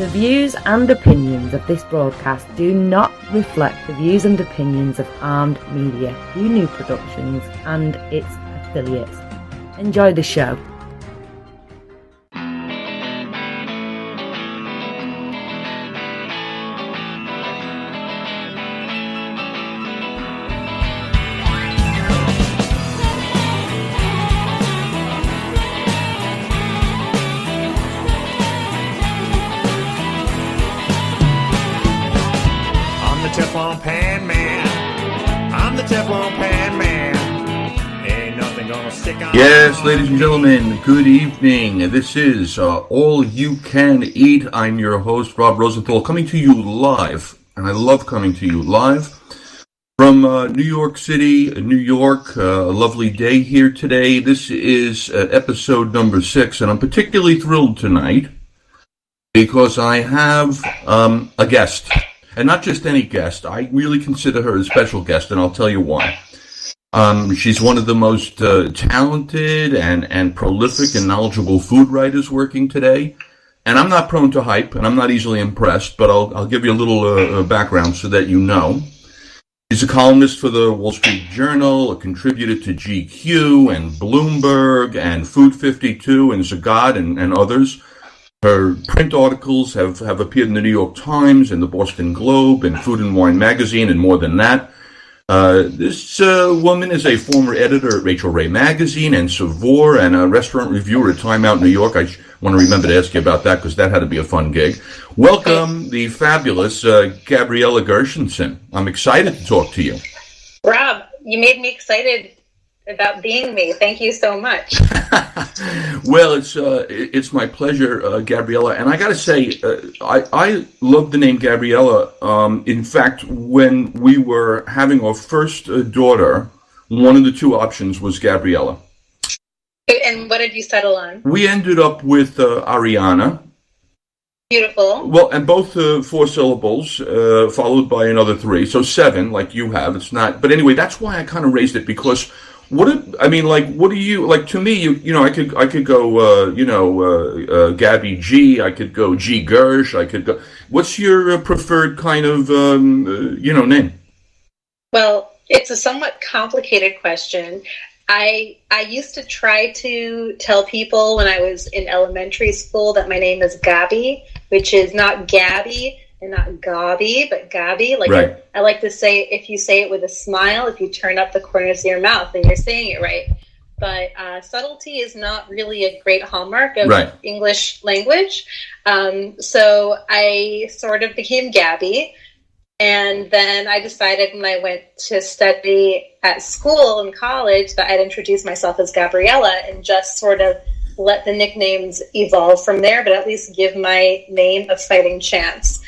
The views and opinions of this broadcast do not reflect the views and opinions of Armed Media, New Productions and its affiliates. Enjoy the show. Teflon Pan Man. I'm the Teflon Pan Man. Ain't nothing gonna stick on. Yes, ladies and gentlemen, good evening. This is All You Can Eat. I'm your host, Rob Rosenthal, coming to you live, and I love coming to you live from New York City, New York. A lovely day here today. This is episode number 6, and I'm particularly thrilled tonight because I have a guest. And not just any guest. I really consider her a special guest, and I'll tell you why. She's one of the most talented and prolific and knowledgeable food writers working today. And I'm not prone to hype, and I'm not easily impressed, but I'll give you a little background so that you know. She's a columnist for the Wall Street Journal, a contributor to GQ and Bloomberg and Food 52 and Zagat and others. Her print articles have appeared in the New York Times and the Boston Globe and Food and Wine magazine and more than that. This woman is a former editor at Rachel Ray magazine and Savor and a restaurant reviewer at Time Out New York. I want to remember to ask you about that because that had to be a fun gig. Welcome, the fabulous Gabriella Gershenson. I'm excited to talk to you. Rob, you made me excited about being me. Thank you so much. Well, it's my pleasure, Gabriella. And I got to say, I love the name Gabriella. In fact, when we were having our first daughter, one of the two options was Gabriella. And what did you settle on? We ended up with Ariana. Beautiful. Well, and both 4 syllables, followed by another 3. So 7, like you have. It's not. But anyway, that's why I kind of raised it, because what do you like? To me, you know, I could go, Gabby G. I could go G Gersh. I could go. What's your preferred kind of, name? Well, it's a somewhat complicated question. I used to try to tell people when I was in elementary school that my name is Gabi, which is not Gabby and not Gabi, but Gabi. Like, right. I like to say, if you say it with a smile, if you turn up the corners of your mouth, then you're saying it right. But subtlety is not really a great hallmark of right. English language. So I sort of became Gabi. And then I decided when I went to study at school in college that I'd introduce myself as Gabriella and just sort of let the nicknames evolve from there, but at least give my name a fighting chance.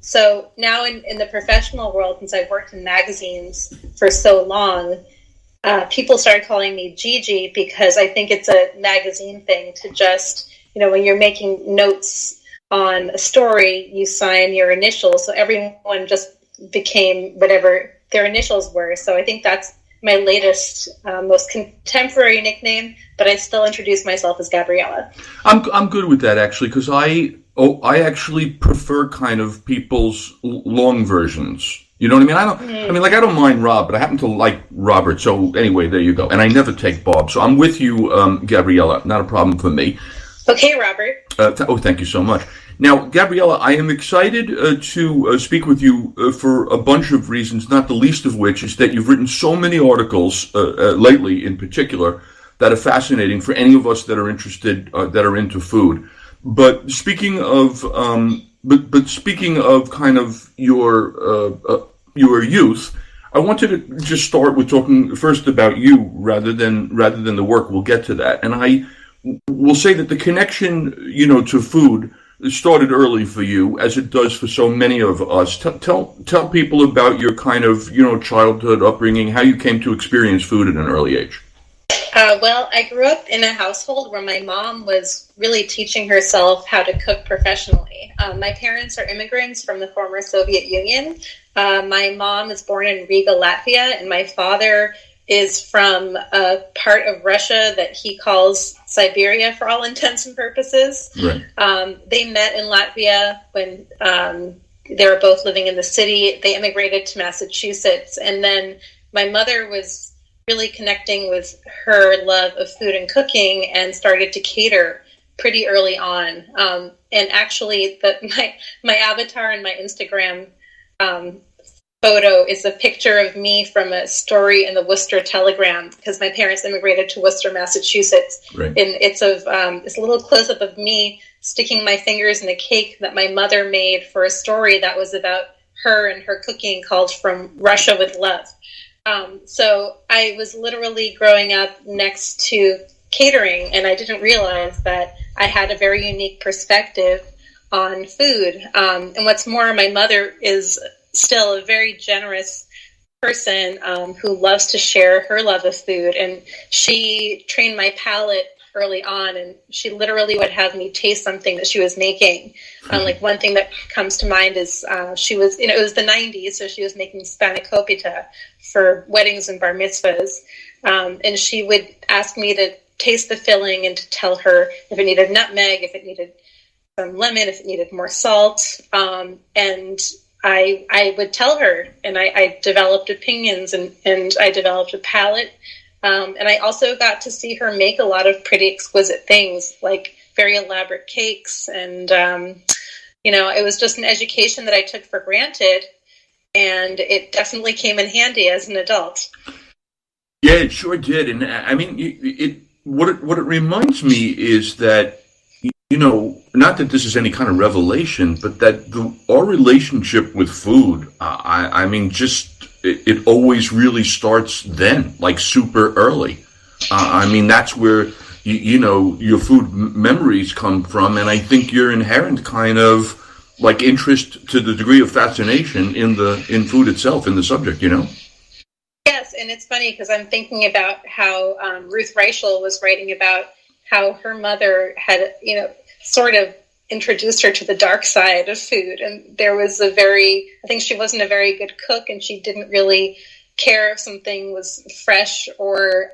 So now in the professional world, since I've worked in magazines for so long, people started calling me Gigi because I think it's a magazine thing to just, when you're making notes on a story, you sign your initials. So everyone just became whatever their initials were. So I think that's my latest, most contemporary nickname, but I still introduce myself as Gabriella. I'm good with that, actually, because I actually prefer kind of people's long versions. You know what I mean? I don't mind Rob, but I happen to like Robert. So anyway, there you go. And I never take Bob. So I'm with you, Gabriella. Not a problem for me. Okay, Robert. Thank you so much. Now, Gabriella, I am excited to speak with you for a bunch of reasons, not the least of which is that you've written so many articles lately, in particular, that are fascinating for any of us that are interested, that are into food. But speaking of, speaking of kind of your youth, I wanted to just start with talking first about you rather than the work. We'll get to that, and I will say that the connection, to food started early for you, as it does for so many of us. Tell people about your kind of, childhood upbringing, how you came to experience food at an early age. Well, I grew up in a household where my mom was really teaching herself how to cook professionally. My parents are immigrants from the former Soviet Union. My mom is born in Riga, Latvia, and my father is from a part of Russia that he calls Siberia for all intents and purposes. Right. They met in Latvia when they were both living in the city. They immigrated to Massachusetts, and then my mother was really connecting with her love of food and cooking and started to cater pretty early on. And actually, my avatar in my Instagram photo is a picture of me from a story in the Worcester Telegram, because my parents immigrated to Worcester, Massachusetts. Right. And it's a little close-up of me sticking my fingers in a cake that my mother made for a story that was about her and her cooking called From Russia with Love. So I was literally growing up next to catering, and I didn't realize that I had a very unique perspective on food. And what's more, my mother is still a very generous person who loves to share her love of food, and she trained my palate early on, and she literally would have me taste something that she was making. Like one thing that comes to mind is she was, it was the 90s, so she was making spanakopita for weddings and bar mitzvahs, and she would ask me to taste the filling and to tell her if it needed nutmeg, if it needed some lemon, if it needed more salt, and I would tell her, and I developed opinions, and I developed a palate. And I also got to see her make a lot of pretty exquisite things, like very elaborate cakes. And, it was just an education that I took for granted. And it definitely came in handy as an adult. Yeah, it sure did. And I mean, what it reminds me is that, not that this is any kind of revelation, but that our relationship with food, it always really starts then, like super early. That's where, your food memories come from. And I think your inherent kind of like interest to the degree of fascination in food itself, in the subject, Yes, and it's funny because I'm thinking about how Ruth Reichel was writing about how her mother had, sort of introduced her to the dark side of food. And there was I think she wasn't a very good cook, and she didn't really care if something was fresh or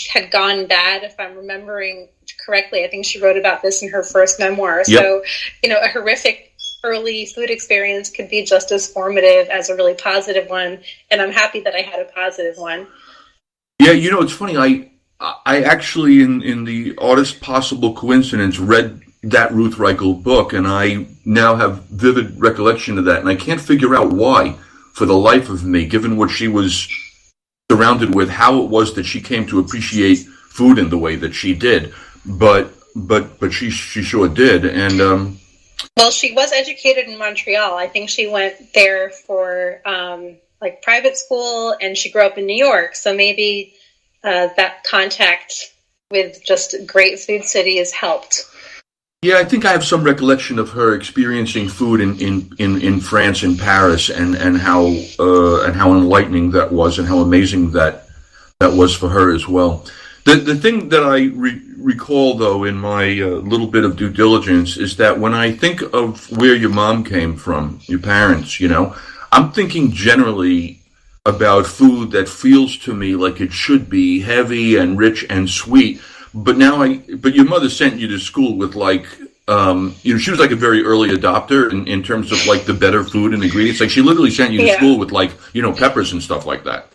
had gone bad, if I'm remembering correctly. I think she wrote about this in her first memoir. Yep. So, a horrific early food experience could be just as formative as a really positive one. And I'm happy that I had a positive one. Yeah, it's funny. I actually, in the oddest possible coincidence, read that Ruth Reichel book, and I now have vivid recollection of that, and I can't figure out why, for the life of me, given what she was surrounded with, how it was that she came to appreciate food in the way that she did. But she sure did, and well, she was educated in Montreal. I think she went there for private school, and she grew up in New York, so maybe that contact with just great food cities helped. Yeah, I think I have some recollection of her experiencing food in France, in Paris, and how enlightening that was, and how amazing that was for her as well. The thing that I recall, though, in my little bit of due diligence, is that when I think of where your mom came from, your parents, I'm thinking generally about food that feels to me like it should be heavy and rich and sweet. But your mother sent you to school with she was like a very early adopter in terms of like the better food and ingredients. Like she literally sent you to school with peppers and stuff like that.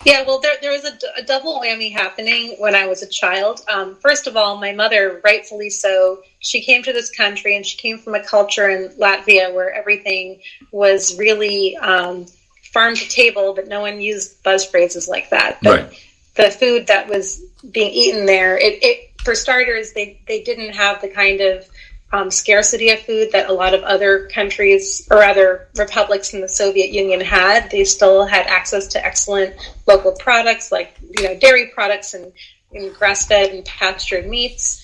Yeah, well, there was a double whammy happening when I was a child. First of all, my mother, rightfully so, she came to this country, and she came from a culture in Latvia where everything was really farm to table, but no one used buzz phrases like that. But right. The food that was being eaten there, it for starters, they didn't have the kind of scarcity of food that a lot of other countries or other republics in the Soviet Union had. They still had access to excellent local products like dairy products and grass-fed and pastured meats.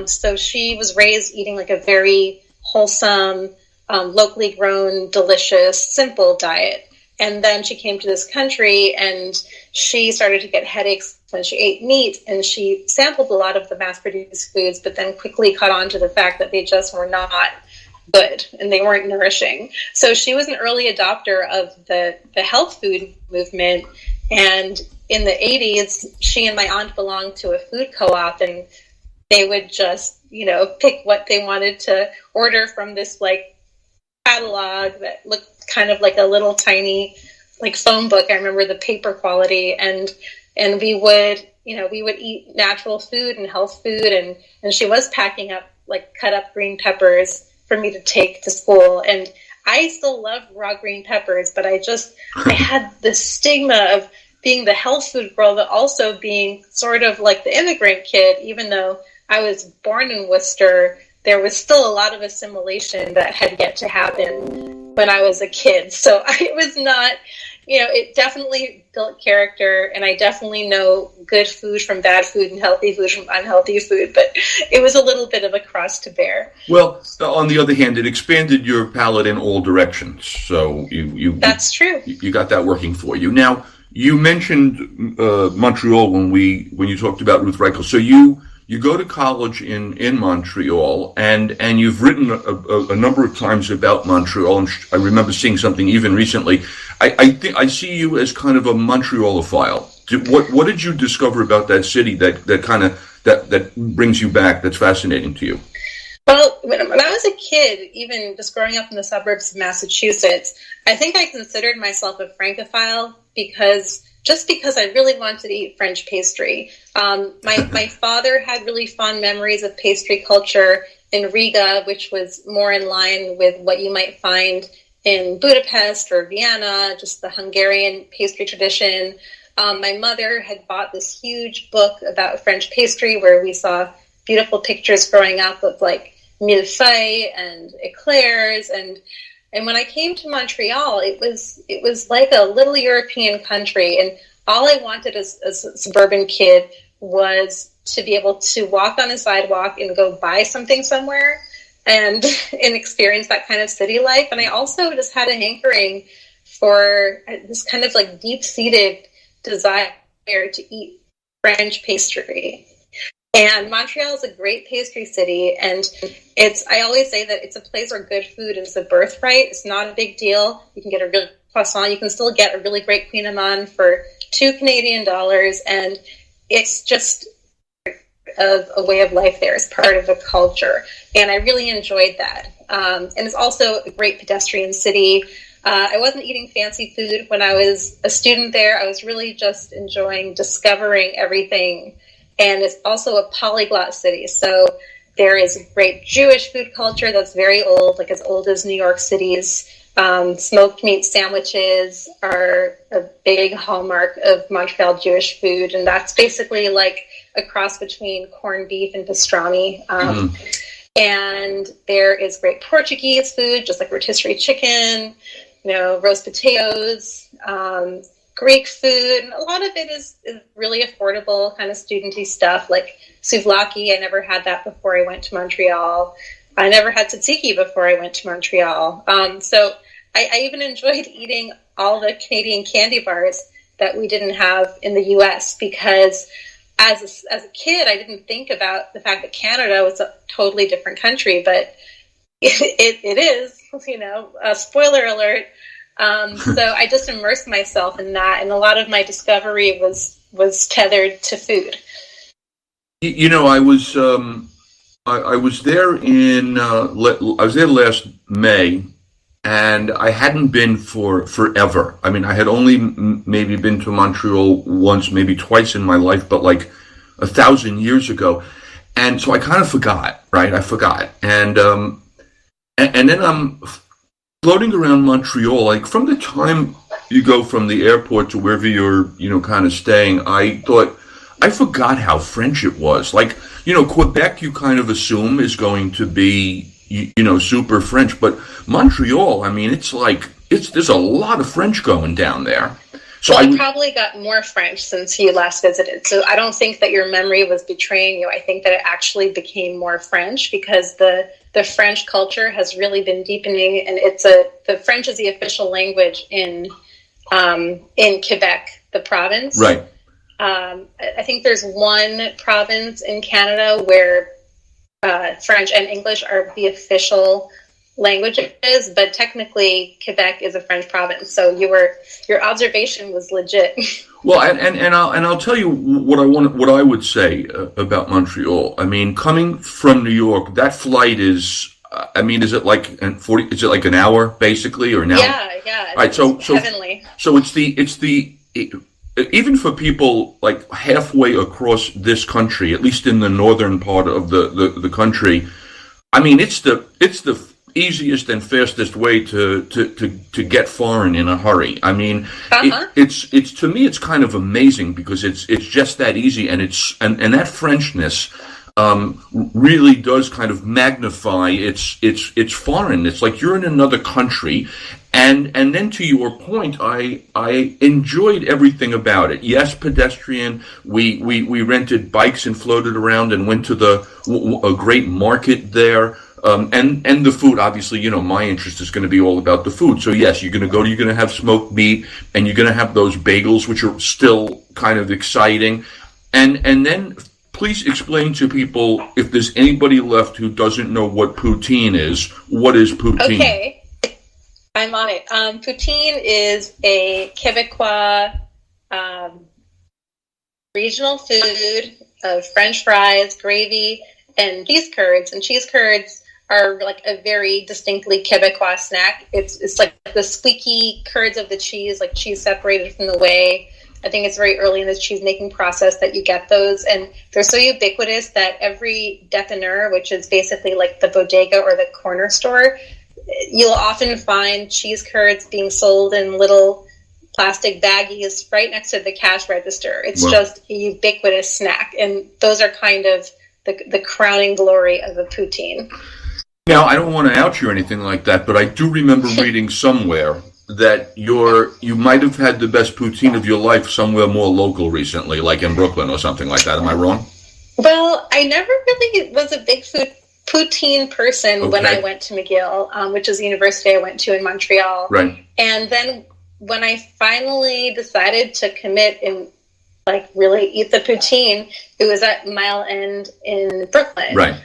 So she was raised eating like a very wholesome, locally grown, delicious, simple diet. And then she came to this country, and she started to get headaches when she ate meat, and she sampled a lot of the mass-produced foods, but then quickly caught on to the fact that they just were not good and they weren't nourishing. So she was an early adopter of the health food movement, and in the 80s, she and my aunt belonged to a food co-op, and they would just, pick what they wanted to order from this like catalog that looked kind of like a little tiny like phone book. I remember the paper quality, and we would, we would eat natural food and health food, and she was packing up like cut up green peppers for me to take to school. And I still love raw green peppers, but I had this stigma of being the health food girl, but also being sort of like the immigrant kid. Even though I was born in Worcester, there was still a lot of assimilation that had yet to happen when I was a kid. So I was not, it definitely built character, and I definitely know good food from bad food and healthy food from unhealthy food, but it was a little bit of a cross to bear. Well, on the other hand, it expanded your palate in all directions. So That's true. You got that working for you. Now, you mentioned Montreal when you talked about Ruth Reichel. So you go to college in Montreal, and you've written a number of times about Montreal, and I remember seeing something even recently. I see you as kind of a Montrealophile. What did you discover about that city that brings you back, that's fascinating to you? Well, when I was a kid, even just growing up in the suburbs of Massachusetts, I think I considered myself a Francophile because I really wanted to eat French pastry. My father had really fond memories of pastry culture in Riga, which was more in line with what you might find in Budapest or Vienna, just the Hungarian pastry tradition. My mother had bought this huge book about French pastry where we saw beautiful pictures growing up of like millefeuilles and eclairs, and when I came to Montreal, it was like a little European country, and all I wanted as a suburban kid was to be able to walk on a sidewalk and go buy something somewhere and experience that kind of city life. And I also just had a hankering for this kind of like deep-seated desire to eat French pastry. And Montreal is a great pastry city, and I always say that it's a place where good food is a birthright. It's not a big deal. You can get a good croissant. You can still get a really great Queen Amman for $2 Canadian, and it's just a way of life there. It's part of the culture, and I really enjoyed that. And it's also a great pedestrian city. I wasn't eating fancy food when I was a student there. I was really just enjoying discovering everything. And it's also a polyglot city. So there is a great Jewish food culture that's very old, like as old as New York City's. Smoked meat sandwiches are a big hallmark of Montreal Jewish food. And that's basically like a cross between corned beef and pastrami. And there is great Portuguese food, just like rotisserie chicken, roast potatoes, Greek food. And a lot of it is really affordable, kind of studenty stuff, like souvlaki. I never had that before I went to Montreal. I never had tzatziki before I went to Montreal. So I even enjoyed eating all the Canadian candy bars that we didn't have in the U.S. because as a kid, I didn't think about the fact that Canada was a totally different country, but it is, spoiler alert. So I just immersed myself in that, and a lot of my discovery was tethered to food. I was there I was there last May, and I hadn't been for forever. I mean, I had only maybe been to Montreal once, maybe twice in my life, but like 1,000 years ago, and so I kind of forgot, right? I forgot, and then I'm floating around Montreal, like from the time you go from the airport to wherever you're, kind of staying, I thought, I forgot how French it was. Like, Quebec you kind of assume is going to be, super French, but Montreal, I mean, there's a lot of French going down there. So well, I probably got more French since you last visited. So I don't think that your memory was betraying you. I think that it actually became more French because the French culture has really been deepening, and the French is the official language in Quebec, the province. Right. I think there's one province in Canada where French and English are the official languages, but technically Quebec is a French province. So your observation was legit. Well, I'll tell you what I would say about Montreal. I mean, coming from New York, that flight is. I mean, is it like 40? Is it like an hour basically, or an hour? Yeah. All right, so Heavenly. so even for people like halfway across this country, at least in the northern part of the country, I mean, it's the easiest and fastest way to get foreign in a hurry. I mean, it's to me it's kind of amazing because it's just that easy, and and that Frenchness really does kind of magnify its foreign. It's like you're in another country. And then to your point, I enjoyed everything about it. Yes, pedestrian. We rented bikes and floated around and went to a great market there. And the food, obviously, you know, my interest is going to be all about the food. So yes, you're going to have smoked meat, and you're going to have those bagels, which are still kind of exciting. And then please explain to people, if there's anybody left who doesn't know what poutine is, what is poutine? Okay. I'm on it. Poutine is a Quebecois regional food of French fries, gravy, and cheese curds. And cheese curds are like a very distinctly Quebecois snack. It's like the squeaky curds of the cheese, like cheese separated from the whey. I think it's very early in the cheese making process that you get those, and they're so ubiquitous that every dépanneur, which is basically like the bodega or the corner store, you'll often find cheese curds being sold in little plastic baggies right next to the cash register. It's just a ubiquitous snack, and those are kind of the crowning glory of a poutine. Now, I don't want to out you or anything like that, but I do remember reading somewhere that you might have had the best poutine of your life somewhere more local recently, like in Brooklyn or something like that. Am I wrong? Well, I never really was a big poutine person when I went to McGill, which is the university I went to in Montreal. Right. And then when I finally decided to commit and like really eat the poutine, it was at Mile End in Brooklyn. Right.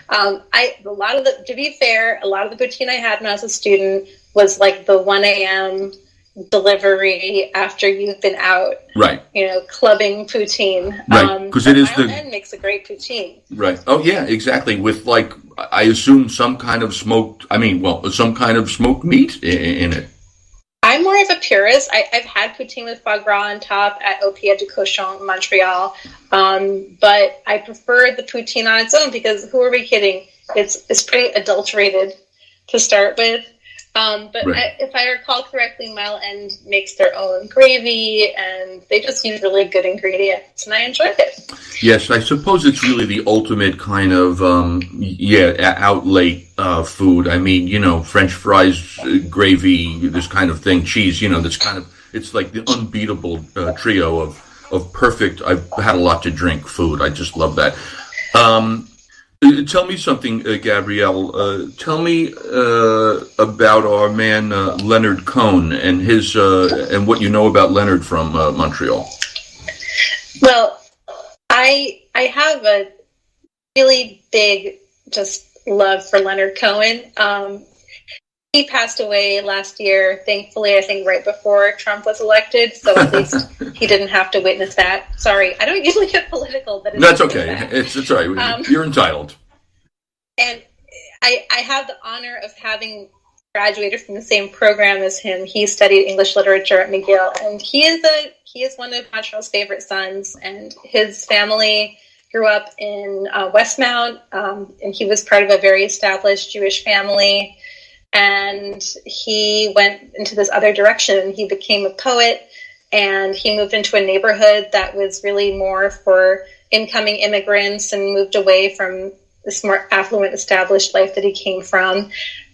To be fair, a lot of the poutine I had when I was a student was like the 1 a.m. delivery after you've been out, right? You know, clubbing poutine. Right, because it is Mile End makes a great poutine. Right. Oh yeah, exactly. With like, I assume some kind of smoked meat in it. I'm more of a purist. I've had poutine with foie gras on top at Au Pied du Cochon in Montreal, but I prefer the poutine on its own because who are we kidding? It's pretty adulterated to start with. But right. If I recall correctly, Mile End makes their own gravy, and they just use really good ingredients, and I enjoyed it. Yes, I suppose it's really the ultimate kind of, outlate food. I mean, you know, French fries, gravy, this kind of thing, cheese, you know, it's like the unbeatable trio of perfect, I've had a lot to drink food. I just love that. Tell me something, Gabrielle. Tell me about our man Leonard Cohen and his and what you know about Leonard from Montreal. Well, I have a really big just love for Leonard Cohen. He passed away last year, thankfully, I think right before Trump was elected, so at least he didn't have to witness that. Sorry, I don't usually get political, but that's okay. It's all right. You're entitled. And I have the honor of having graduated from the same program as him. He studied English literature at McGill, and he is one of Montreal's favorite sons, and his family grew up in Westmount, and he was part of a very established Jewish family. And he went into this other direction. He became a poet, and he moved into a neighborhood that was really more for incoming immigrants and moved away from this more affluent, established life that he came from.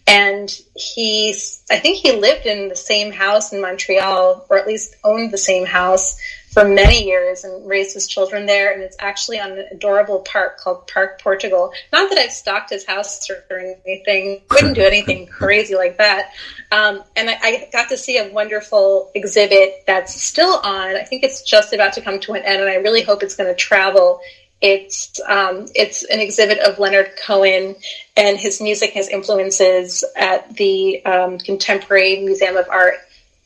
And I think he lived in the same house in Montreal, or at least owned the same house for many years and raised his children there. And it's actually on an adorable park called Park Portugal. Not that I've stalked his house or anything. Wouldn't do anything crazy like that. And I got to see a wonderful exhibit that's still on. I think it's just about to come to an end, and I really hope it's going to travel. It's an exhibit of Leonard Cohen and his music, his influences at the Contemporary Museum of Art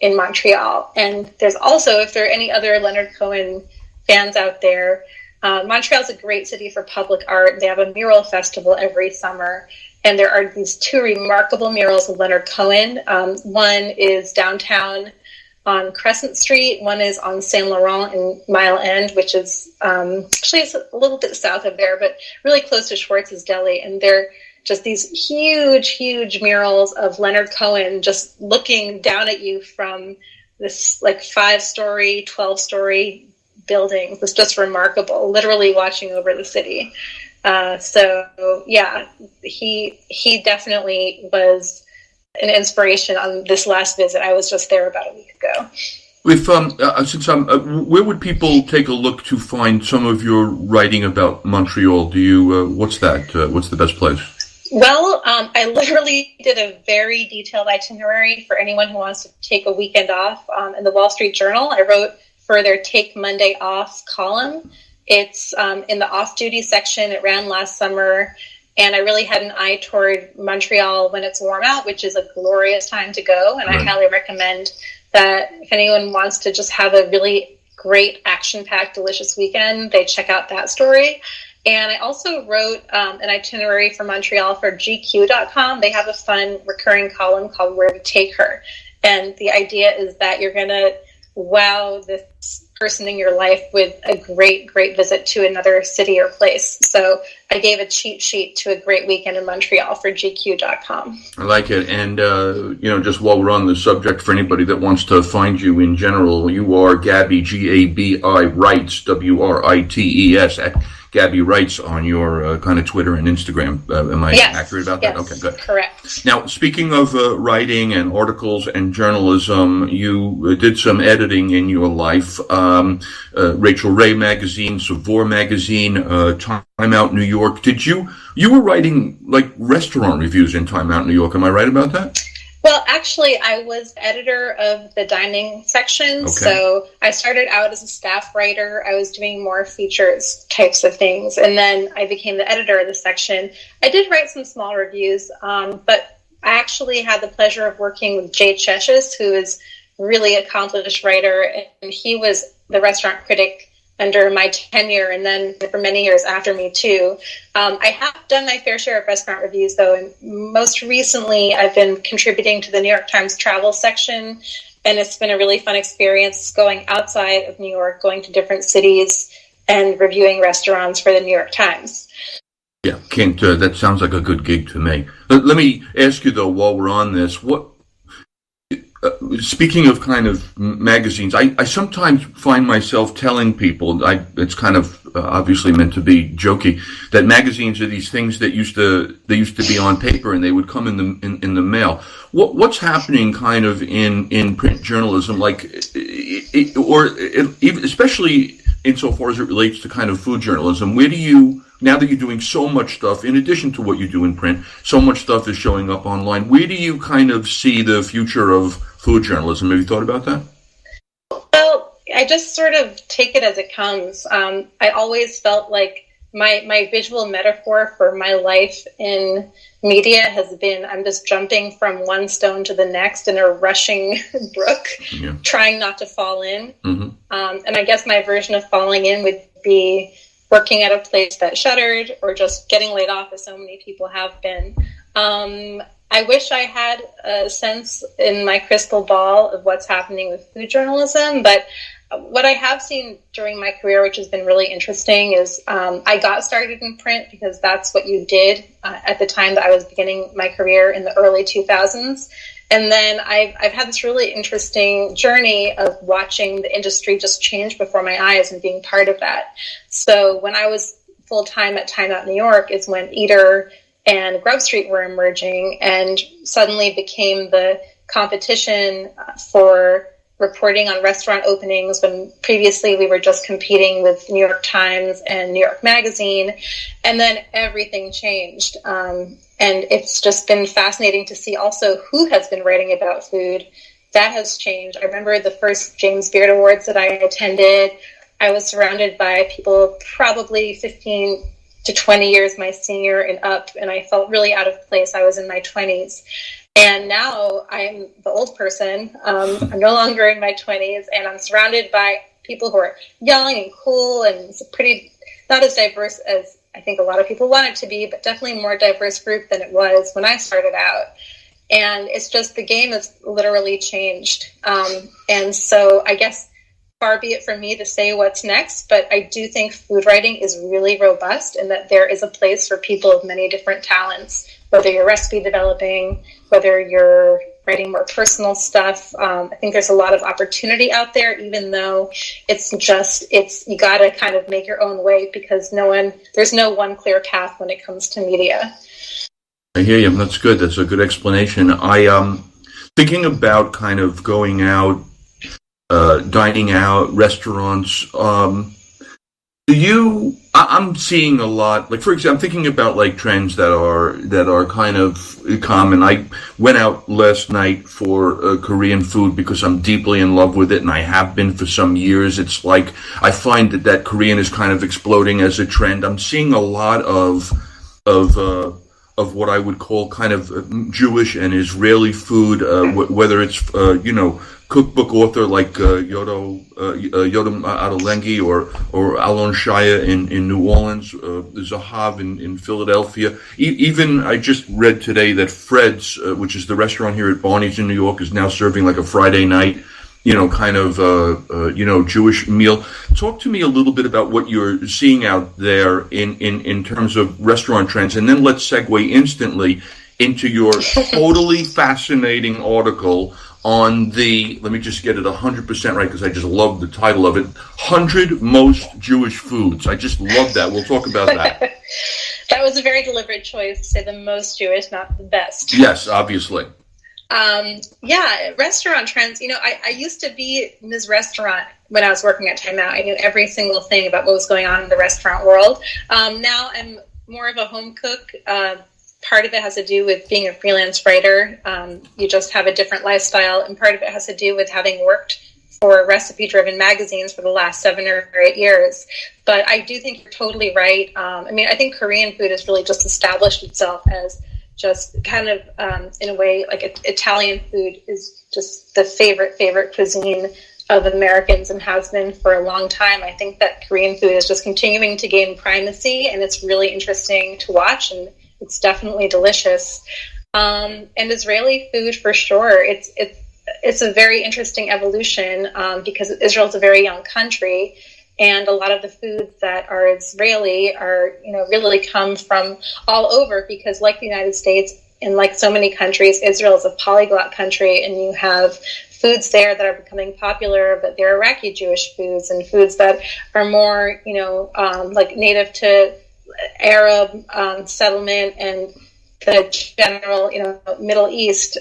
in Montreal. And there's also, if there are any other Leonard Cohen fans out there, Montreal's a great city for public art. They have a mural festival every summer. And there are these two remarkable murals of Leonard Cohen. One is downtown on Crescent Street. One is on Saint Laurent in Mile End, which is actually it's a little bit south of there, but really close to Schwartz's Deli. And they're just these huge, huge murals of Leonard Cohen just looking down at you from this like 5-story, 12-story building. It's just remarkable, literally watching over the city. So yeah, he definitely was an inspiration on this last visit. I was just there about a week ago. If where would people take a look to find some of your writing about Montreal? Do you what's the best place? Well, I literally did a very detailed itinerary for anyone who wants to take a weekend off. In the Wall Street Journal, I wrote for their Take Monday Off column. It's in the off-duty section. It ran last summer, and I really had an eye toward Montreal when it's warm out, which is a glorious time to go. And I highly recommend that if anyone wants to just have a really great, action-packed, delicious weekend, they check out that story. And I also wrote an itinerary for Montreal for GQ.com. They have a fun recurring column called Where to Take Her. And the idea is that you're going to wow this person in your life with a great, great visit to another city or place. So I gave a cheat sheet to a great weekend in Montreal for GQ.com. I like it. And, just while we're on the subject, for anybody that wants to find you in general, you are Gabi, G-A-B-I, Writes, W-R-I-T-E-S, at Gabi Writes on your kind of Twitter and Instagram. Am I accurate about that? Okay, good. Correct. Now, speaking of writing and articles and journalism, you did some editing in your life. Rachel Ray magazine, Savor magazine, Time Out New York. You were writing like restaurant reviews in Time Out New York. Am I right about that? Well, actually, I was editor of the dining section, okay. So I started out as a staff writer. I was doing more features types of things, and then I became the editor of the section. I did write some small reviews, but I actually had the pleasure of working with Jay Cheshis, who is a really accomplished writer, and he was the restaurant critic under my tenure, and then for many years after me too. I have done my fair share of restaurant reviews though, and most recently I've been contributing to the New York Times travel section, and it's been a really fun experience going outside of New York, going to different cities and reviewing restaurants for the New York Times. Yeah, that sounds like a good gig to me. Let me ask you though, while we're on this, speaking of kind of magazines, I sometimes find myself telling people, it's kind of obviously meant to be jokey, that magazines are these things that used to be on paper and they would come in the mail. What's happening kind of in print journalism, like, especially insofar as it relates to kind of food journalism? Where do you, now that you're doing so much stuff, in addition to what you do in print, so much stuff is showing up online, where do you kind of see the future of food journalism? Have you thought about that? Well, I just sort of take it as it comes. I always felt like my visual metaphor for my life in media has been I'm just jumping from one stone to the next in a rushing brook, trying not to fall in. Mm-hmm. And I guess my version of falling in would be working at a place that shuttered or just getting laid off, as so many people have been. I wish I had a sense in my crystal ball of what's happening with food journalism, but what I have seen during my career, which has been really interesting, is I got started in print because that's what you did at the time that I was beginning my career in the early 2000s. And then I've had this really interesting journey of watching the industry just change before my eyes and being part of that. So when I was full-time at Time Out New York is when Eater and Grub Street were emerging and suddenly became the competition for reporting on restaurant openings, when previously we were just competing with New York Times and New York Magazine. And then everything changed. And it's just been fascinating to see also who has been writing about food. That has changed. I remember the first James Beard Awards that I attended. I was surrounded by people probably 15 to 20 years my senior and up, and I felt really out of place. I was in my 20s. And now I'm the old person. I'm no longer in my 20s, and I'm surrounded by people who are young and cool, and it's a pretty, not as diverse as I think a lot of people want it to be, but definitely more diverse group than it was when I started out. And it's just, the game has literally changed. And so I guess far be it from me to say what's next, but I do think food writing is really robust, and that there is a place for people of many different talents, whether you're recipe developing, whether you're writing more personal stuff. I think there's a lot of opportunity out there, even though you got to kind of make your own way, because there's no one clear path when it comes to media. I hear you. That's good. That's a good explanation. I thinking about kind of going out, dining out, restaurants. I'm seeing a lot. Like, for example, I'm thinking about like trends that are kind of common. I went out last night for Korean food because I'm deeply in love with it, and I have been for some years. It's like I find that Korean is kind of exploding as a trend. I'm seeing a lot of what I would call kind of Jewish and Israeli food, whether it's cookbook author like Yodam Adelengi or Alon Shaya in New Orleans, Zahav in Philadelphia. Even I just read today that Fred's, which is the restaurant here at Barney's in New York, is now serving like a Friday night, kind of Jewish meal. Talk to me a little bit about what you're seeing out there in terms of restaurant trends, and then let's segue instantly into your totally fascinating article on let me just get it 100% right, because I just love the title of it, 100 Most Jewish Foods. I just love that. We'll talk about that. That was a very deliberate choice to say the most Jewish, not the best. Yes, obviously. Restaurant trends. I used to be Ms. Restaurant when I was working at Time Out. I knew every single thing about what was going on in the restaurant world. Now I'm more of a home cook. Part of it has to do with being a freelance writer. You just have a different lifestyle, and part of it has to do with having worked for recipe-driven magazines for the last 7 or 8 years. But I do think you're totally right. I think Korean food has really just established itself as just kind of, in a way, like Italian food is just the favorite cuisine of Americans and has been for a long time. I think that Korean food is just continuing to gain primacy, and it's really interesting to watch, and it's definitely delicious. And Israeli food, for sure, it's a very interesting evolution, because Israel is a very young country, and a lot of the foods that are Israeli are, really come from all over, because like the United States and like so many countries, Israel is a polyglot country, and you have foods there that are becoming popular, but they're Iraqi Jewish foods, and foods that are more, like native to Arab settlement and the general, Middle East.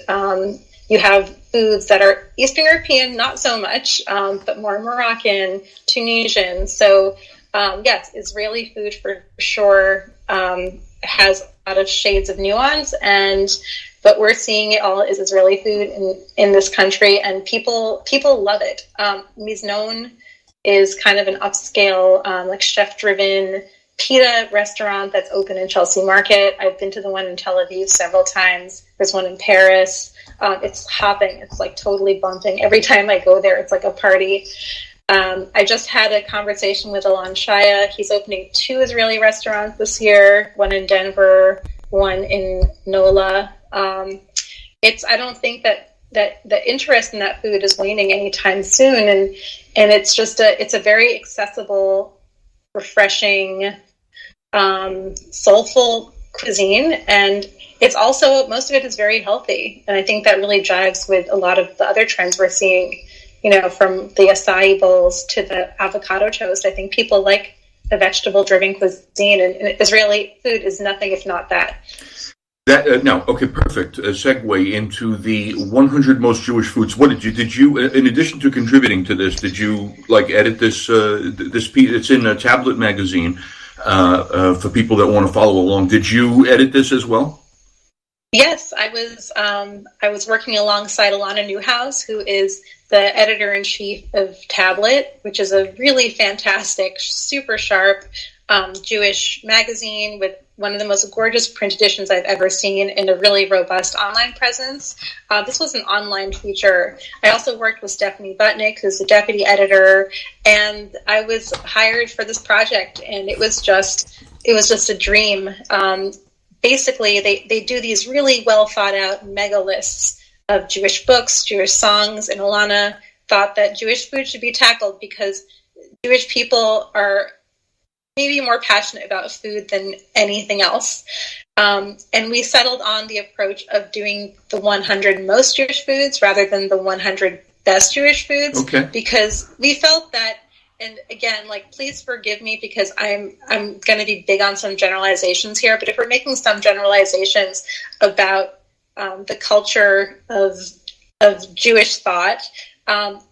You have foods that are Eastern European, not so much, but more Moroccan, Tunisian. So, yes, Israeli food for sure has a lot of shades of nuance, but we're seeing it all as Israeli food in this country, and people love it. Miznon is kind of an upscale, like chef-driven pita restaurant that's open in Chelsea Market. I've been to the one in Tel Aviv several times. There's one in Paris. It's hopping. It's like totally bumping. Every time I go there, it's like a party. I just had a conversation with Alon Shaya. He's opening 2 Israeli restaurants this year, one in Denver, one in NOLA. I don't think that the interest in that food is waning anytime soon. And it's just it's a very accessible, refreshing, soulful cuisine, and it's also, most of it is very healthy, and I think that really jives with a lot of the other trends we're seeing, from the acai bowls to the avocado toast. I think people like a vegetable-driven cuisine, and Israeli food is nothing if not that. Okay, perfect. A segue into the 100 most Jewish foods. What did you, in addition to contributing to this, did you edit this piece? It's in a tablet magazine for people that want to follow along. Did you edit this as well? Yes, I was working alongside Alana Newhouse, who is the editor-in-chief of Tablet, which is a really fantastic, super sharp Jewish magazine with one of the most gorgeous print editions I've ever seen in a really robust online presence. This was an online feature. I also worked with Stephanie Butnick, who's the deputy editor, and I was hired for this project, and it was just a dream. Basically, they do these really well thought out mega lists of Jewish books, Jewish songs, and Alana thought that Jewish food should be tackled because Jewish people are maybe more passionate about food than anything else. And we settled on the approach of doing the 100 most Jewish foods rather than the 100 best Jewish foods. Okay. Because we felt that, and again, like, please forgive me because I'm going to be big on some generalizations here, but if we're making some generalizations about the culture of Jewish thought,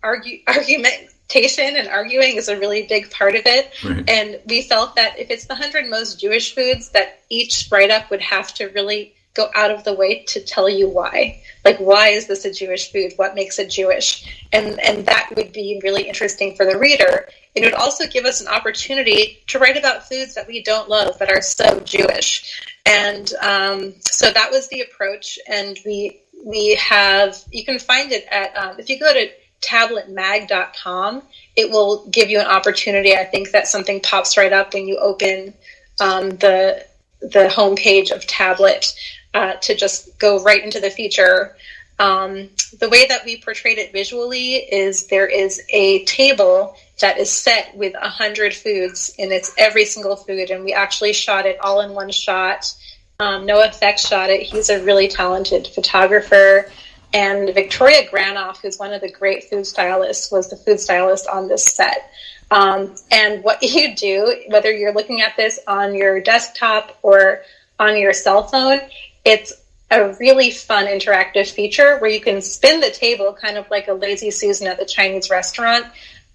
argumentation and arguing is a really big part of it. Right. And we felt that if it's the 100 most Jewish foods, that each write-up would have to really go out of the way to tell you why. Like, why is this a Jewish food? What makes it Jewish? And that would be really interesting for the reader. It would also give us an opportunity to write about foods that we don't love but are so Jewish. And so that was the approach. And we have, you can find it at, if you go to tabletmag.com, it will give you an opportunity. I think that something pops right up when you open the homepage of Tablet to just go right into the feature. The way that we portrayed it visually is there is a table that is set with 100 foods, and it's every single food, and we actually shot it all in one shot. Noah Effects shot it. He's a really talented photographer. And Victoria Granoff, who's one of the great food stylists, was the food stylist on this set. And what you do, whether you're looking at this on your desktop or on your cell phone, it's a really fun interactive feature where you can spin the table kind of like a Lazy Susan at the Chinese restaurant,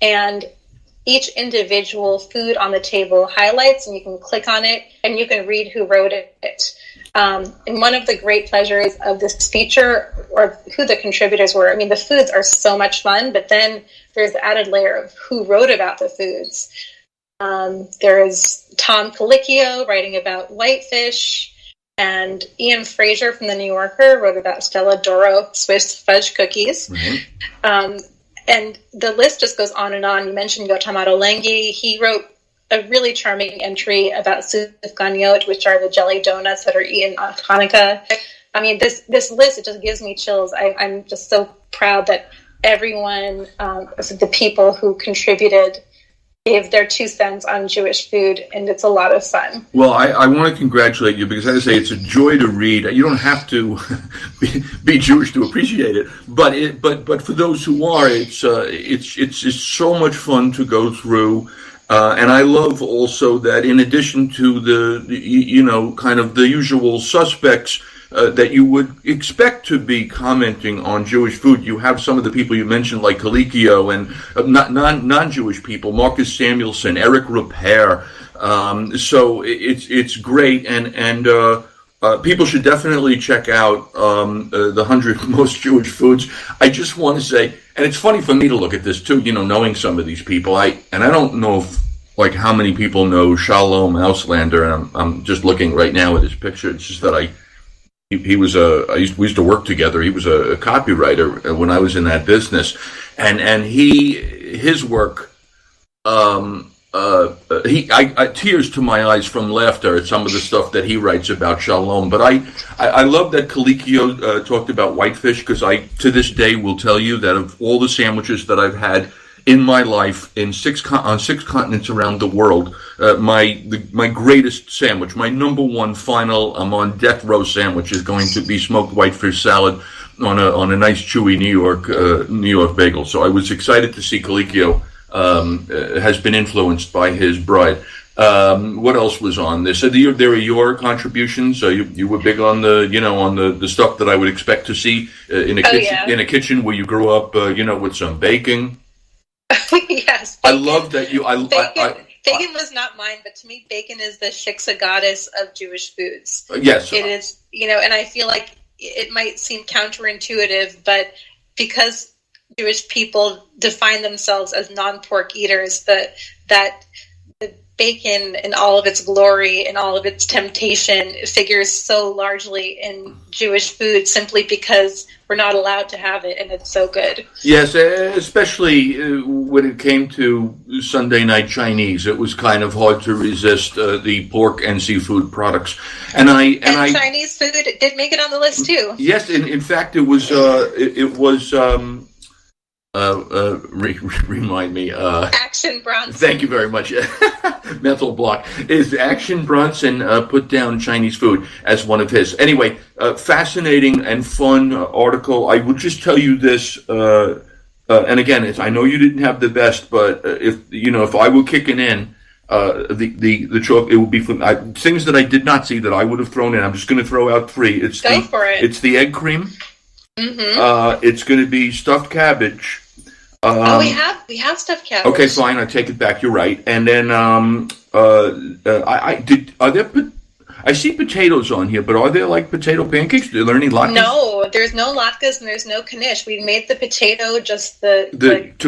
and each individual food on the table highlights, and you can click on it and you can read who wrote it. And one of the great pleasures of this feature, or who the contributors were, I mean, the foods are so much fun, but then there's the added layer of who wrote about the foods. There is Tom Colicchio writing about whitefish, and Ian Fraser from the New Yorker wrote about Stella Doro Swiss fudge cookies. Mm-hmm. And the list just goes on and on. You mentioned Yotam Ottolenghi. He wrote a really charming entry about sufganiyot, which are the jelly donuts that are eaten on Hanukkah. I mean, this list, it just gives me chills. I'm just so proud that everyone, the people who contributed, gave their 2 cents on Jewish food, and it's a lot of fun. Well, I want to congratulate you because, as I say, it's a joy to read. You don't have to be Jewish to appreciate it, but for those who are, it's so much fun to go through. And I love also that in addition to the kind of the usual suspects that you would expect to be commenting on Jewish food, you have some of the people you mentioned like Colicchio and non-Jewish people, Marcus Samuelson, Eric Repair. So it's great, and people should definitely check out the 100 most Jewish foods. I just want to say, and it's funny for me to look at this too, knowing some of these people. I don't know if, how many people know Shalom Auslander, and I'm just looking right now at his picture. It's just that we used to work together. He was a copywriter when I was in that business, and his work. I tears to my eyes from laughter at some of the stuff that he writes about Shalom. But I love that Colicchio talked about whitefish, because I to this day will tell you that of all the sandwiches that I've had in my life on 6 continents around the world, my greatest sandwich, my number one final, I'm on death row sandwich, is going to be smoked whitefish salad on a nice chewy New York bagel. So I was excited to see Colicchio has been influenced by his bride. What else was on this? So there are your contributions. You were big on the stuff that I would expect to see in a kitchen where you grew up, with some baking. Yes, bacon. I love that you. Bacon was not mine, but to me, bacon is the shiksa goddess of Jewish foods. Yes, it is. And I feel like it might seem counterintuitive, but because Jewish people define themselves as non-pork eaters, that the bacon in all of its glory and all of its temptation figures so largely in Jewish food simply because we're not allowed to have it and it's so good. Yes, especially when it came to Sunday night Chinese, it was kind of hard to resist the pork and seafood products. And Chinese food did make it on the list too. Yes, in fact, it was remind me. Action Bronson. Thank you very much. Mental block. Is Action Bronson put down Chinese food as one of his? Anyway, fascinating and fun article. I would just tell you this, and again, I know you didn't have the best, but if I were kicking in, the chalk, it would be things that I did not see that I would have thrown in. I'm just going to throw out three. Go for it. It's the egg cream. Mm-hmm. It's going to be stuffed cabbage. We have stuffed cabbage. Okay, fine. I take it back. You're right. And then I see potatoes on here, but are there like potato pancakes? Are there any latkes? No, there's no latkes and there's no knish. We made the potato just to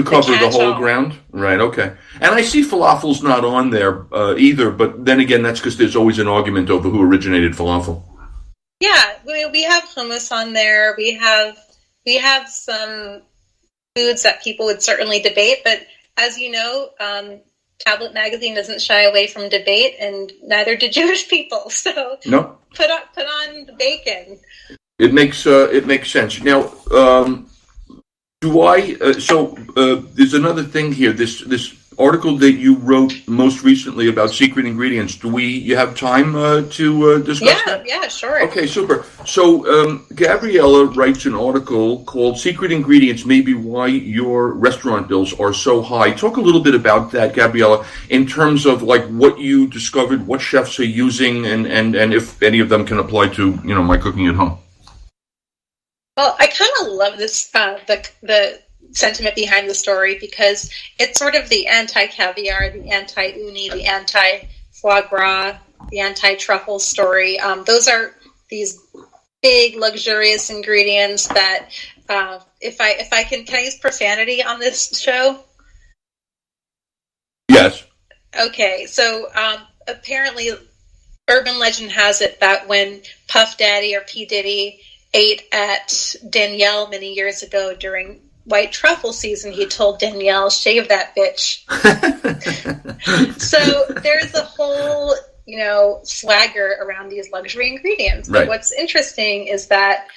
cover the whole ground. Right. Okay. And I see falafel's not on there either, but then again, that's because there's always an argument over who originated falafel. Yeah, we have hummus on there. We have some foods that people would certainly debate, but as you know, Tablet Magazine doesn't shy away from debate, and neither do Jewish people. So no, put on the bacon. It makes sense. Now, there's another thing here. This article that you wrote most recently about secret ingredients. Do you have time to discuss that? Yeah, sure. Okay, super. So Gabriella writes an article called "Secret Ingredients May Be Why Your Restaurant Bills Are So High." Talk a little bit about that, Gabriella, in terms of like what you discovered, what chefs are using, and if any of them can apply to my cooking at home. Well, I kind of love this the sentiment behind the story because it's sort of the anti-caviar, the anti-uni, the anti-foie gras, the anti-truffle story. Those are these big, luxurious ingredients that if I can I use profanity on this show? Yes. Okay, so apparently urban legend has it that when Puff Daddy or P. Diddy ate at Danielle many years ago during white truffle season, he told Danielle, shave that bitch. So there's a whole, swagger around these luxury ingredients. Right. But what's interesting is that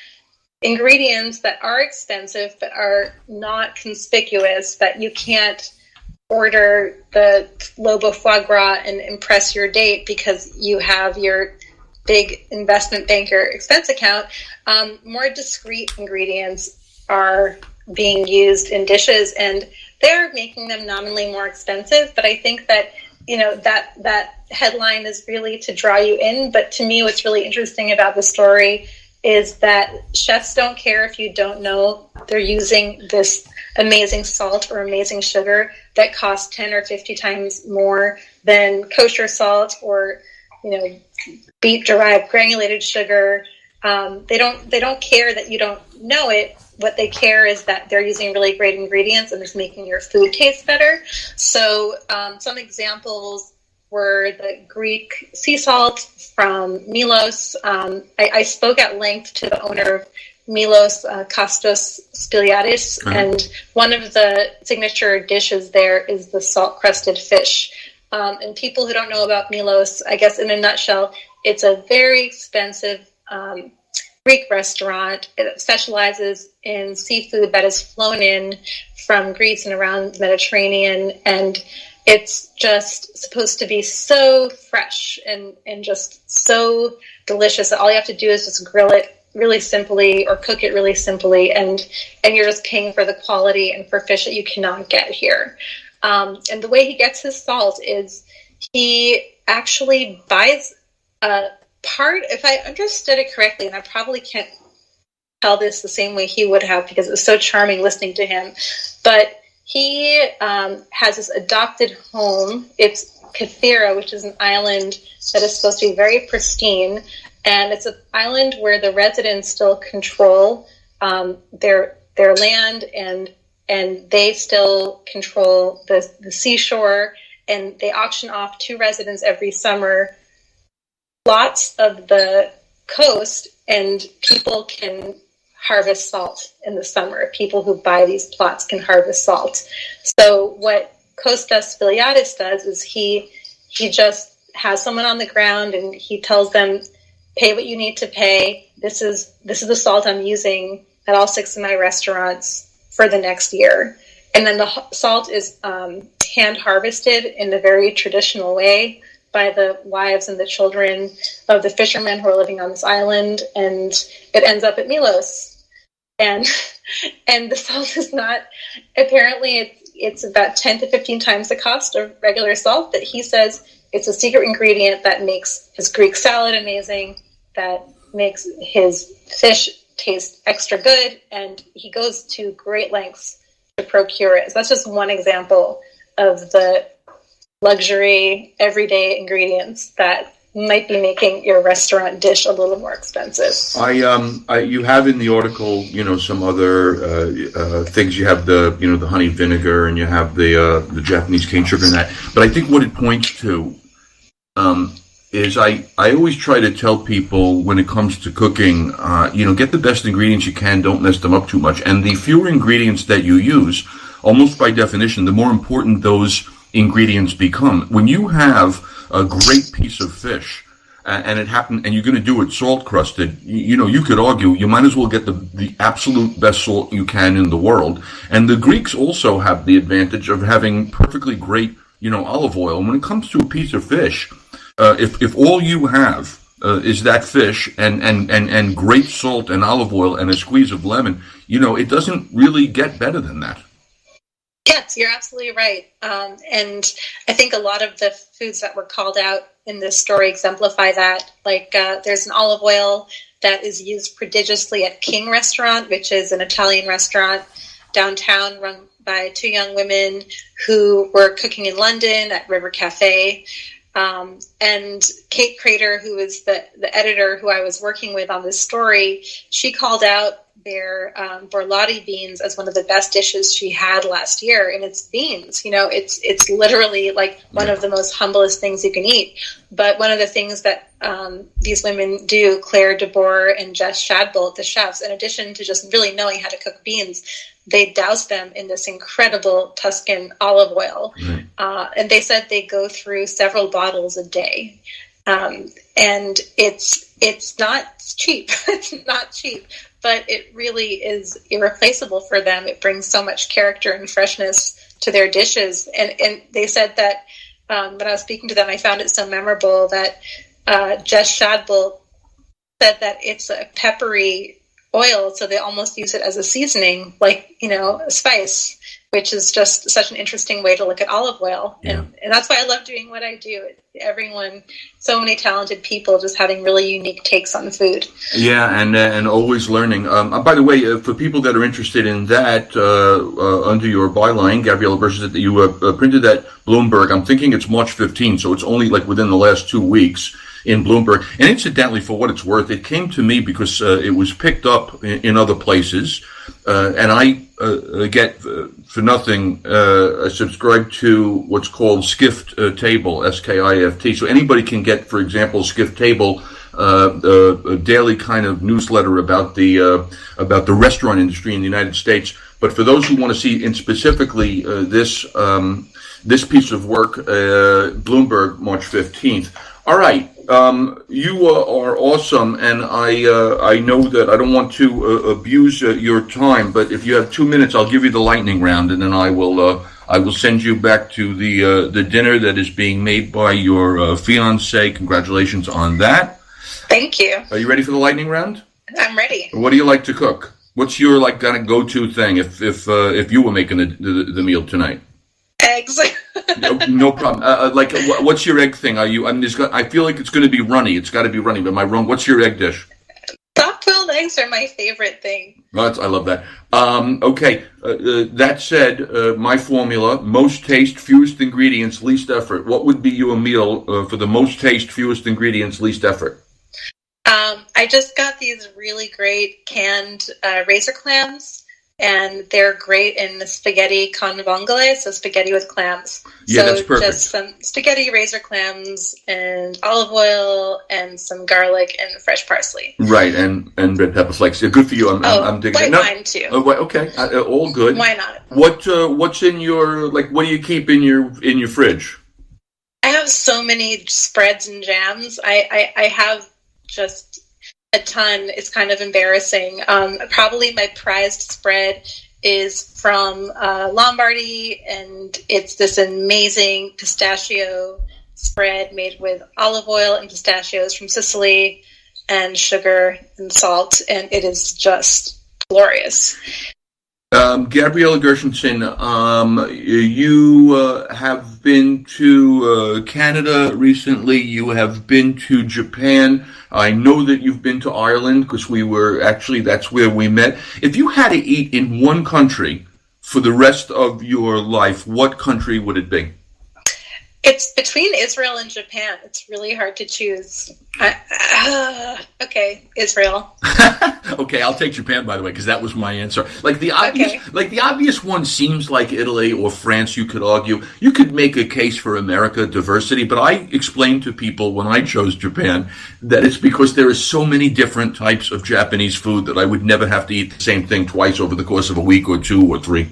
ingredients that are expensive but are not conspicuous, that you can't order the Lobo foie gras and impress your date because you have your big investment banker expense account, more discreet ingredients are being used in dishes, and they're making them nominally more expensive. But I think that that headline is really to draw you in. But to me, what's really interesting about the story is that chefs don't care if you don't know they're using this amazing salt or amazing sugar that costs 10 or 50 times more than kosher salt or beet derived granulated sugar. They don't care that you don't know it. What they care is that they're using really great ingredients and it's making your food taste better. So some examples were the Greek sea salt from Milos. I spoke at length to the owner of Milos, Kostas Spiliadis, and one of the signature dishes there is the salt-crusted fish. And people who don't know about Milos, I guess in a nutshell, it's a very expensive Greek restaurant. It specializes in seafood that is flown in from Greece and around the Mediterranean, and it's just supposed to be so fresh and just so delicious that all you have to do is just grill it really simply or cook it really simply, and you're just paying for the quality and for fish that you cannot get here. And the way he gets his salt is he actually buys part, if I understood it correctly, and I probably can't tell this the same way he would have because it was so charming listening to him, but he has this adopted home. It's Kathira, which is an island that is supposed to be very pristine, and it's an island where the residents still control their land, and they still control the seashore, and they auction off to residents every summer lots of the coast, and people can harvest salt in the summer. People who buy these plots can harvest salt. So what Kostas Filiadis does is he just has someone on the ground, and he tells them, pay what you need to pay. This is the salt I'm using at all 6 of my restaurants for the next year. And then the salt is hand harvested in a very traditional way by the wives and the children of the fishermen who are living on this island, and it ends up at Milos. And the salt is not, apparently it's about 10 to 15 times the cost of regular salt, but he says it's a secret ingredient that makes his Greek salad amazing, that makes his fish taste extra good, and he goes to great lengths to procure it. So that's just one example of the luxury, everyday ingredients that might be making your restaurant dish a little more expensive. You have in the article, some other things. You have the honey vinegar, and you have the Japanese cane sugar and that. But I think what it points to is I always try to tell people when it comes to cooking, get the best ingredients you can, don't mess them up too much. And the fewer ingredients that you use, almost by definition, the more important those ingredients become. When you have a great piece of fish, and you're going to do it salt crusted, you could argue you might as well get the absolute best salt you can in the world. And the Greeks also have the advantage of having perfectly great, olive oil. And when it comes to a piece of fish, if all you have is that fish and great salt and olive oil and a squeeze of lemon, it doesn't really get better than that. Yes, you're absolutely right. And I think a lot of the foods that were called out in this story exemplify that. Like there's an olive oil that is used prodigiously at King Restaurant, which is an Italian restaurant downtown run by 2 young women who were cooking in London at River Cafe. And Kate Crater, who is the editor who I was working with on this story, she called out their borlotti beans as one of the best dishes she had last year. And it's beans, it's literally like one of the most humblest things you can eat. But one of the things that these women do, Claire DeBoer and Jess Shadbolt, the chefs, in addition to just really knowing how to cook beans, they douse them in this incredible Tuscan olive oil. Mm-hmm. And they said they go through several bottles a day. And it's not cheap. It's not cheap, but it really is irreplaceable for them. It brings so much character and freshness to their dishes. And they said that when I was speaking to them, I found it so memorable that Jess Shadbolt said that it's a peppery oil, so they almost use it as a seasoning, like, a spice, which is just such an interesting way to look at olive oil. Yeah. And that's why I love doing what I do. Everyone, so many talented people just having really unique takes on food. Yeah, and always learning. By the way, for people that are interested in that, under your byline, Gabriella Versus, that you printed that Bloomberg, I'm thinking it's March 15th, so it's only like within the last 2 weeks in Bloomberg. And incidentally, for what it's worth, it came to me because it was picked up in other places, and I get for nothing subscribe to what's called Skift Table, SKIFT. So anybody can get, for example, Skift Table, a daily kind of newsletter about the restaurant industry in the United States. But for those who want to see in specifically this piece of work, Bloomberg, March 15th. All right. You are awesome, and I know that I don't want to abuse your time, but if you have 2 minutes, I'll give you the lightning round, and then I will send you back to the dinner that is being made by your fiance. Congratulations on that. Thank you. Are you ready for the lightning round? I'm ready. What do you like to cook? What's your kind of go-to thing if you were making the meal tonight? Eggs. No problem. What's your egg thing? I feel like it's going to be runny. It's got to be runny. But am I wrong? What's your egg dish? Soft-boiled eggs are my favorite thing. I love that. Okay. That said, my formula: most taste, fewest ingredients, least effort. What would be your meal for the most taste, fewest ingredients, least effort? I just got these really great canned razor clams. and they're great in the spaghetti con vongole, so spaghetti with clams. Yeah, so that's perfect. Just some spaghetti razor clams and olive oil and some garlic and fresh parsley. Right, and red pepper flakes. Good for you. I'm digging it. White wine too. Okay, all good. Why not? What's in your, like? What do you keep in your fridge? I have so many spreads and jams. I have just a ton. It's kind of embarrassing. Probably my prized spread is from Lombardy, and it's this amazing pistachio spread made with olive oil and pistachios from Sicily and sugar and salt, and it is just glorious. Gabriella Gershenson, you have been to Canada recently. You have been to Japan. I know that you've been to Ireland because that's where we met. If you had to eat in one country for the rest of your life, what country would it be? It's between Israel and Japan. It's really hard to choose. Okay, Israel. Okay, I'll take Japan, by the way, because that was my answer. The obvious one seems like Italy or France. You could argue, you could make a case for America diversity, but I explained to people when I chose Japan that it's because there are so many different types of Japanese food that I would never have to eat the same thing twice over the course of a week or 2 or 3.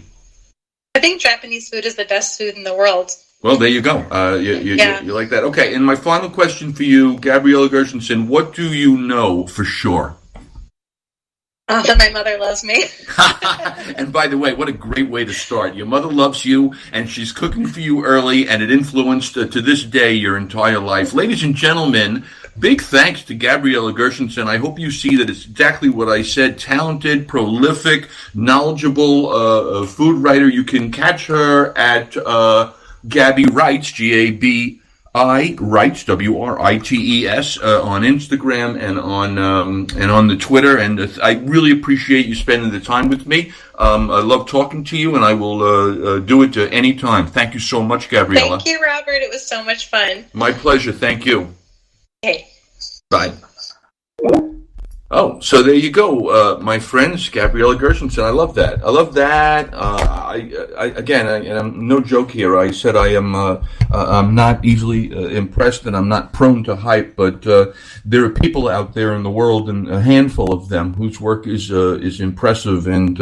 I think Japanese food is the best food in the world. Well, there you go. You like that. Okay, and my final question for you, Gabriella Gershenson, what do you know for sure? That my mother loves me. And by the way, what a great way to start. Your mother loves you, and she's cooking for you early, and it influenced, to this day, your entire life. Ladies and gentlemen, big thanks to Gabriella Gershenson. I hope you see that it's exactly what I said. Talented, prolific, knowledgeable food writer. You can catch her at Gabby Writes, Gabi Writes, Writes, on Instagram and on the Twitter. And I really appreciate you spending the time with me. I love talking to you, and I will do it any time. Thank you so much, Gabriella. Thank you, Robert. It was so much fun. My pleasure. Thank you. Okay. Bye. Oh, so there you go, my friends, Gabriella Gershenson. I love that. And I'm no joke here. I said I'm not easily impressed, and I'm not prone to hype. But there are people out there in the world, and a handful of them, whose work is impressive, and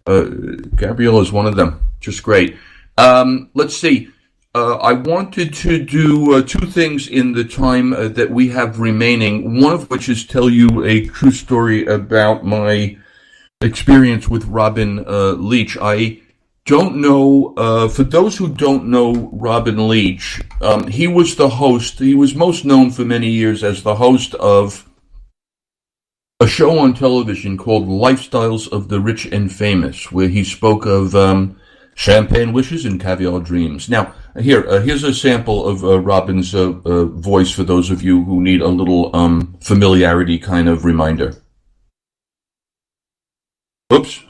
Gabriella is one of them. Just great. Let's see. I wanted to do 2 things in the time that we have remaining, one of which is tell you a true story about my experience with Robin Leach. I don't know, for those who don't know Robin Leach, he was the host. He was most known for many years as the host of a show on television called Lifestyles of the Rich and Famous, where he spoke of champagne wishes and caviar dreams. Now, here's a sample of Robin's voice for those of you who need a little familiarity kind of reminder. Oops.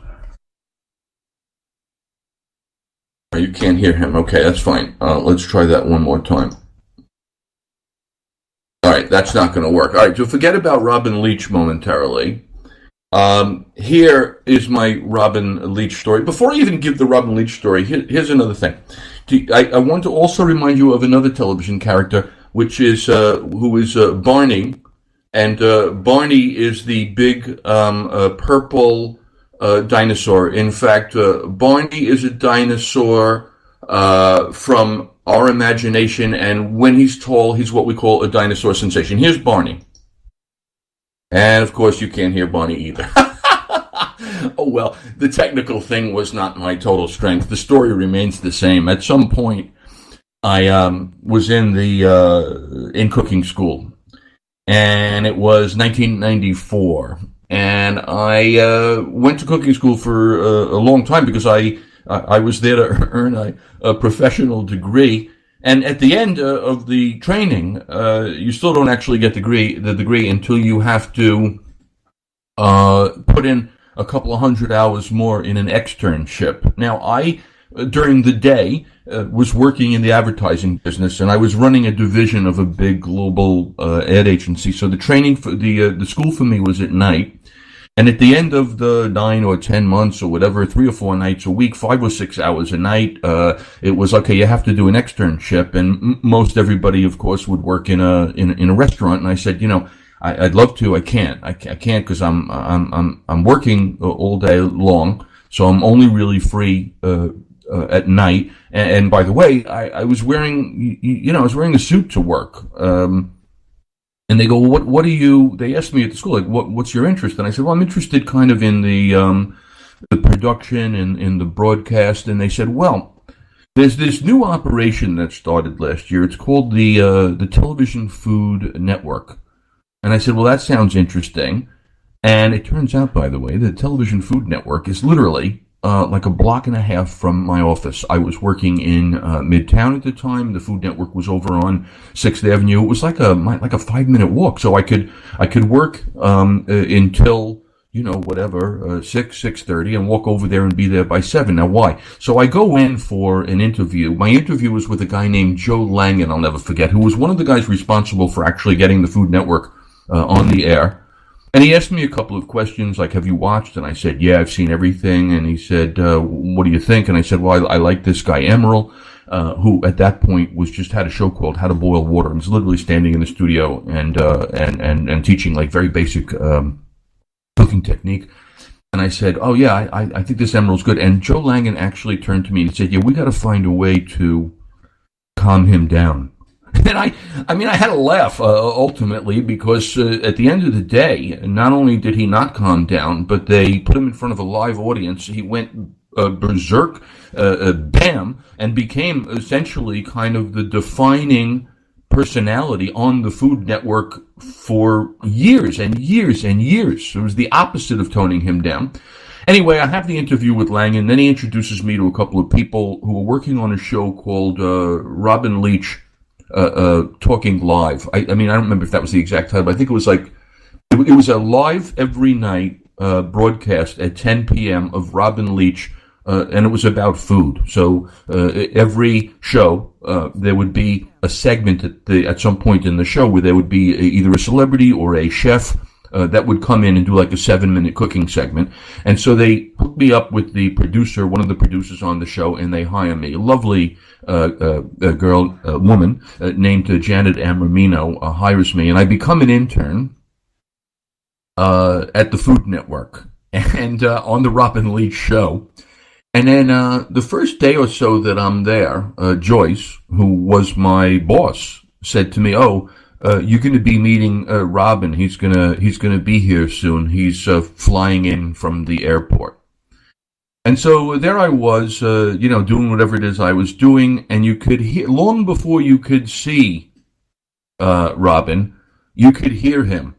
You can't hear him. Okay, that's fine. Let's try that one more time. All right, that's not going to work. All right, so forget about Robin Leach momentarily. Here is my Robin Leach story. Before I even give the Robin Leach story, here's another thing. I want to also remind you of another television character, which is who is Barney, and Barney is the big purple dinosaur. In fact, Barney is a dinosaur from our imagination, and when he's tall, he's what we call a dinosaur sensation. Here's Barney. And, of course, you can't hear Barney either. Oh, well, the technical thing was not my total strength. The story remains the same. At some point, I was in cooking school, and it was 1994. And I went to cooking school for a long time because I was there to earn a professional degree. And at the end of the training, you still don't actually get the degree until you have to put in a couple of 100 hours more in an externship. Now, I, during the day, was working in the advertising business, and I was running a division of a big global ad agency. So the training for the school for me was at night. And at the end of the 9 or 10 months or whatever, 3 or 4 nights a week, 5 or 6 hours a night, it was okay. You have to do an externship, and most everybody, of course, would work in a restaurant. And I said, I'd love to. I can't because I'm working all day long, so I'm only really free at night. And by the way, I was wearing I was wearing a suit to work. And they go, well, what are you? They asked me at the school, like, what's your interest? And I said, well, I'm interested kind of in the production and in the broadcast. And they said, well, there's this new operation that started last year. It's called the Television Food Network. And I said, well, that sounds interesting. And it turns out, by the way, the Television Food Network is literally like a block and a half from my office. I was working in Midtown at the time. The Food Network was over on 6th Avenue. It was like a 5-minute walk, so I could work until 6:30, and walk over there and be there by 7. Now, why? So I go in for an interview. My interview was with a guy named Joe Langan, I'll never forget, who was one of the guys responsible for actually getting the Food Network on the air. And he asked me a couple of questions, like, have you watched? And I said, yeah, I've seen everything. And he said, what do you think? And I said, well, I like this guy, Emeril, who at that point had a show called How to Boil Water, and was literally standing in the studio and teaching like very basic cooking technique. And I said, oh yeah, I think this Emeril's good. And Joe Langan actually turned to me and said, yeah, we got to find a way to calm him down. And I had a laugh, ultimately, because at the end of the day, not only did he not calm down, but they put him in front of a live audience. He went berserk, bam, and became essentially kind of the defining personality on the Food Network for years and years and years. It was the opposite of toning him down. Anyway, I have the interview with Langan, then he introduces me to a couple of people who were working on a show called Robin Leach Talking Live. I don't remember if that was the exact title, but I think it was like, it was a live every night broadcast at 10 p.m. of Robin Leach, and it was about food. So every show, there would be a segment at some point in the show where there would be either a celebrity or a chef that would come in and do like a 7-minute cooking segment. And so they hooked me up with the producer, one of the producers on the show, and they hire me. A lovely woman named Janet Amramino hires me, and I become an intern at the Food Network and on the Robin Leach show. And then the first day or so that I'm there, Joyce, who was my boss, said to me, you're going to be meeting Robin. He's gonna be here soon. He's flying in from the airport. And so there I was, doing whatever it is I was doing, and you could hear, long before you could see Robin, you could hear him.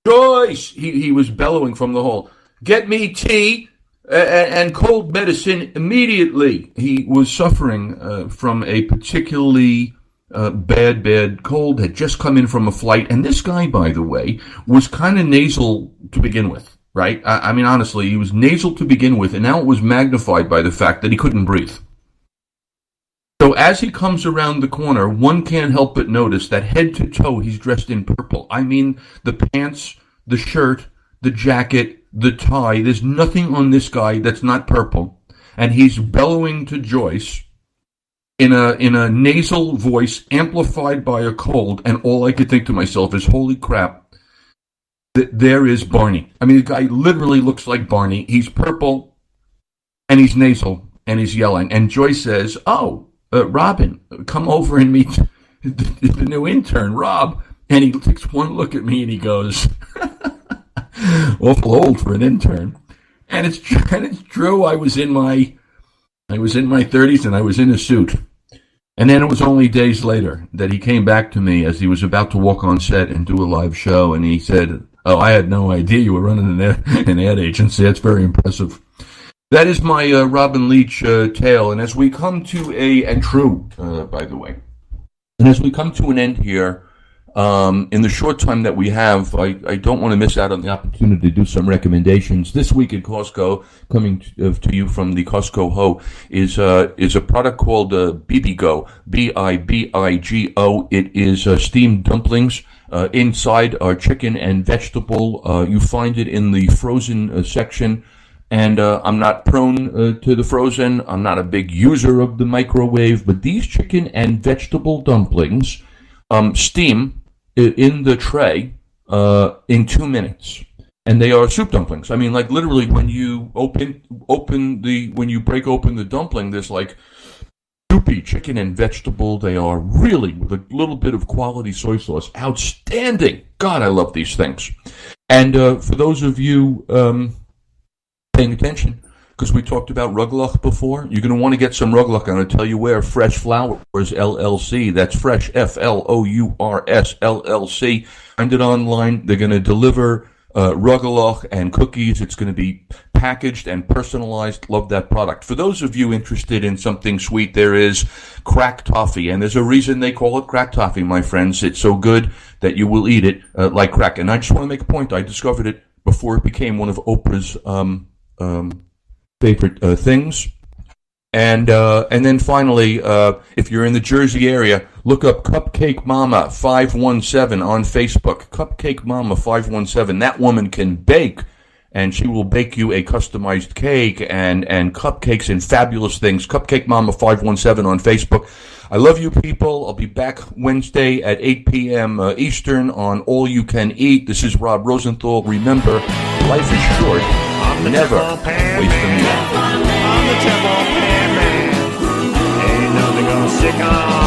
Joyce! He was bellowing from the hall. Get me tea and cold medicine immediately. He was suffering from a particularly bad cold, had just come in from a flight. And this guy, by the way, was kind of nasal to begin with. Right? Honestly, he was nasal to begin with, and now it was magnified by the fact that he couldn't breathe. So as he comes around the corner, one can't help but notice that head to toe he's dressed in purple. The pants, the shirt, the jacket, the tie, there's nothing on this guy that's not purple. And he's bellowing to Joyce in a nasal voice amplified by a cold, and all I could think to myself is, holy crap. There is Barney. The guy literally looks like Barney. He's purple, and he's nasal, and he's yelling. And Joyce says, Robin, come over and meet the new intern, Rob. And he takes one look at me, and he goes, awful old for an intern. And it's true, I was in my 30s, and I was in a suit. And then it was only days later that he came back to me as he was about to walk on set and do a live show, and he said, I had no idea you were running an ad agency. That's very impressive. That is my Robin Leach tale. And as we come to by the way, and as we come to an end here, in the short time that we have, I don't want to miss out on the opportunity to do some recommendations. This week at Costco, coming to you from the Costco Ho, is a product called Bibigo, Bibigo. It is steamed dumplings inside are chicken and vegetable. You find it in the frozen section. And I'm not prone to the frozen. I'm not a big user of the microwave. But these chicken and vegetable dumplings steam in the tray in 2 minutes. And they are soup dumplings. I mean, like literally when you when you break open the dumpling, there's like soupy chicken and vegetable. They are really, with a little bit of quality soy sauce, outstanding. God, I love these things. And for those of you paying attention, because we talked about rugelach before, you're going to want to get some rugelach. I'm going to tell you where. Fresh Flowers LLC. That's Fresh, Flours LLC. Find it online. They're going to deliver rugelach and cookies. It's going to be packaged and personalized. Love that product. For those of you interested in something sweet, there is crack toffee, and there's a reason they call it crack toffee, my friends. It's so good that you will eat it like crack. And I just want to make a point. I discovered it before it became one of Oprah's favorite things. And then finally, if you're in the Jersey area, look up Cupcake Mama 517 on Facebook. Cupcake Mama 517. That woman can bake, and she will bake you a customized cake and cupcakes and fabulous things. Cupcake Mama 517 on Facebook. I love you people. I'll be back Wednesday at 8 p.m. Eastern on All You Can Eat. This is Rob Rosenthal. Remember, life is short. Never waste a meal. I'm the Teflon Pan Man. Ain't nothing gonna stick on